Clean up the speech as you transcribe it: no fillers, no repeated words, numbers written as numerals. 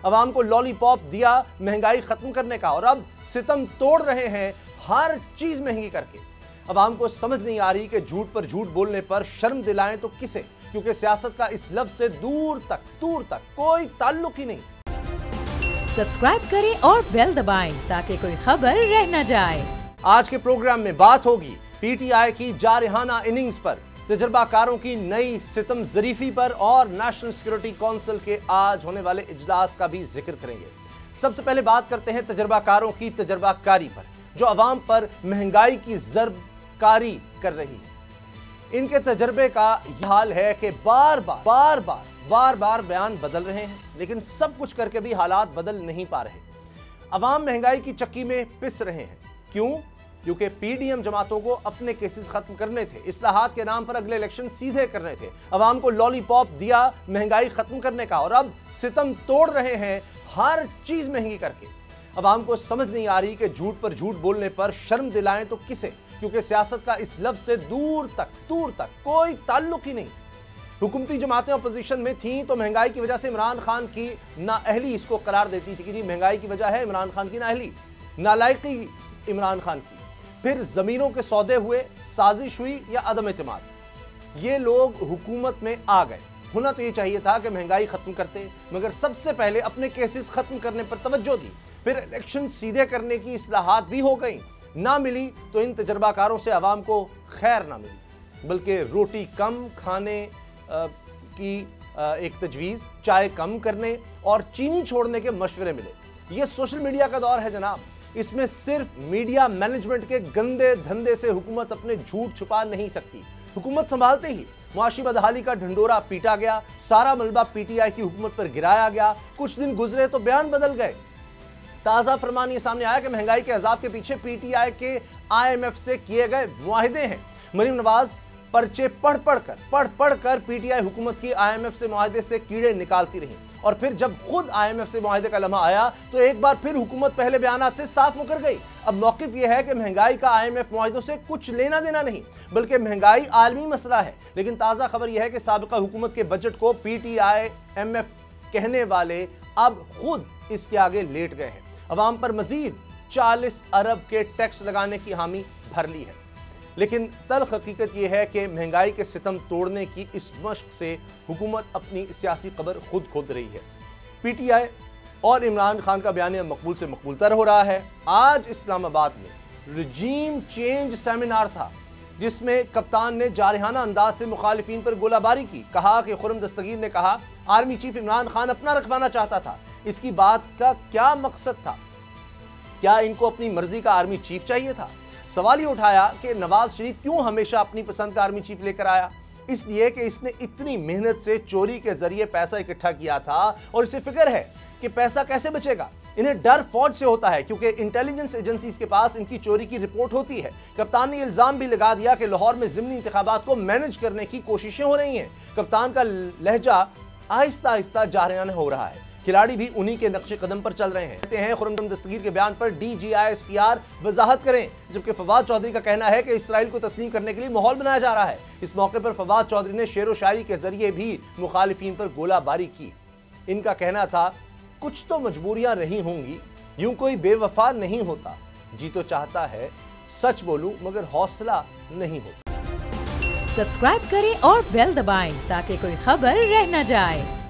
अवाम को लॉलीपॉप दिया महंगाई खत्म करने का और अब सितम तोड़ रहे हैं हर चीज महंगी करके। अवाम को समझ नहीं आ रही कि झूठ पर झूठ बोलने पर शर्म दिलाएं तो किसे, क्योंकि सियासत का इस लफ्ज से दूर तक कोई ताल्लुक ही नहीं। सब्सक्राइब करें और बेल दबाएं ताकि कोई खबर रह न जाए। आज के प्रोग्राम में बात होगी पीटीआई की जारहाना इनिंग्स पर, तजर्बाकारों की नई सितम ज़रीफी पर और नेशनल सिक्योरिटी काउंसिल के आज होने वाले इजलास का भी जिक्र करेंगे। सबसे पहले बात करते हैं तजर्बाकारों की तजर्बाकारी पर, जो अवाम पर महंगाई की ज़रबकारी कर रही है। इनके तजर्बे का यह हाल है कि बार बार बयान बदल रहे हैं, लेकिन सब कुछ करके भी हालात बदल नहीं पा रहे। अवाम महंगाई की चक्की में पिस रहे हैं। क्यों? क्योंकि पीडीएम जमातों को अपने केसेस खत्म करने थे, इस्लाहात के नाम पर अगले इलेक्शन सीधे करने थे, अवाम को लॉलीपॉप दिया महंगाई खत्म करने का और अब सितम तोड़ रहे हैं हर चीज महंगी करके। अवाम को समझ नहीं आ रही कि झूठ पर झूठ बोलने पर शर्म दिलाएं तो किसे, क्योंकि सियासत का इस लफ्ज से दूर तक कोई ताल्लुक ही नहीं। हुकूमती जमातें अपोजिशन में थीं तो महंगाई की वजह से इमरान खान की नाअहली इसको करार देती थी कि महंगाई की वजह है इमरान खान की नाअहली, नालायकी इमरान खान की। फिर जमीनों के सौदे हुए, साजिश हुई या अदम एतमाद, ये लोग हुकूमत में आ गए। होना तो ये चाहिए था कि महंगाई खत्म करते, मगर सबसे पहले अपने केसेस खत्म करने पर तवज्जो दी, फिर इलेक्शन सीधे करने की इस्लाहात भी हो गई। ना मिली तो इन तजर्बाकारों से अवाम को खैर ना मिली, बल्कि रोटी कम खाने की एक तजवीज़, चाय कम करने और चीनी छोड़ने के मशवरे मिले। ये सोशल मीडिया का दौर है जनाब, इसमें सिर्फ मीडिया मैनेजमेंट के गंदे धंधे से हुकूमत अपने झूठ छुपा नहीं सकती। हुकूमत संभालते ही मुआशी बदहाली का ढंडोरा पीटा गया, सारा मलबा पीटीआई की हुकूमत पर गिराया गया। कुछ दिन गुजरे तो बयान बदल गए। ताज़ा फरमान ये सामने आया कि महंगाई के अजाब के पीछे पीटीआई के आईएमएफ से किए गए मुआहिदे हैं। मरीम नवाज पर्चे पढ़ कर पीटीआई हुकूमत की आईएमएफ से मुआहिदे से कीड़े निकालती रही, और फिर जब खुद आईएमएफ से मुआहिदे का लम्हा आया तो एक बार फिर हुकूमत पहले बयानात से साफ मुकर गई। अब मौकिफ यह है कि महंगाई का आईएमएफ मुआहिदों से कुछ लेना देना नहीं, बल्कि महंगाई आलमी मसला है। लेकिन ताज़ा खबर यह है कि साबिका हुकूमत के बजट को पीटीआई एमएफ कहने वाले अब खुद इसके आगे लेट गए हैं। अवाम पर मजीद 40 अरब के टैक्स लगाने की हामी भर ली है। लेकिन तल्ख हकीकत यह है कि महंगाई के सितम तोड़ने की इस मश्क से हुकूमत अपनी सियासी कब्र खुद खोद रही है। पीटीआई और इमरान खान का बयान मकबूल से मकबूलतर हो रहा है। आज इस्लामाबाद में रजीम चेंज सेमिनार था, जिसमें कप्तान ने जारहाना अंदाज से मुखालिफिन पर गोलाबारी की। कहा कि खुर्रम दस्तगीर ने कहा आर्मी चीफ इमरान खान अपना रखवाना चाहता था। इसकी बात का क्या मकसद था? क्या इनको अपनी मर्जी का आर्मी चीफ चाहिए था? सवाल ये उठाया कि नवाज शरीफ क्यों हमेशा अपनी पसंद का आर्मी चीफ लेकर आया? इसलिए कि इसने इतनी मेहनत से चोरी के जरिए पैसा इकट्ठा किया था और इसे फिक्र है कि पैसा कैसे बचेगा। इन्हें डर फौज से होता है, क्योंकि इंटेलिजेंस एजेंसीज के पास इनकी चोरी की रिपोर्ट होती है। कप्तान ने इल्जाम भी लगा दिया कि लाहौर में ज़िमनी इंतखाबात को मैनेज करने की कोशिशें हो रही हैं। कप्तान का लहजा आहिस्ता आहिस्ता जारहाना हो रहा है। खिलाड़ी भी उन्हीं के नक्शे कदम पर चल रहे हैं। कहते हैं खुर्रम दस्तगीर के बयान पर DGISPR वजाहत करें, जबकि फवाद चौधरी का कहना है कि इसराइल को तस्लीम करने के लिए माहौल बनाया जा रहा है। इस मौके पर फवाद चौधरी ने शेर व शायरी के जरिए भी मुखालिफिन पर गोलाबारी की। इनका कहना था कुछ तो मजबूरियां रही होंगी, यूं कोई बेवफा नहीं होता, जी तो चाहता है सच बोलूं मगर हौसला नहीं होता। सब्सक्राइब करें और बेल दबाएं ताकि कोई खबर रह न जाए।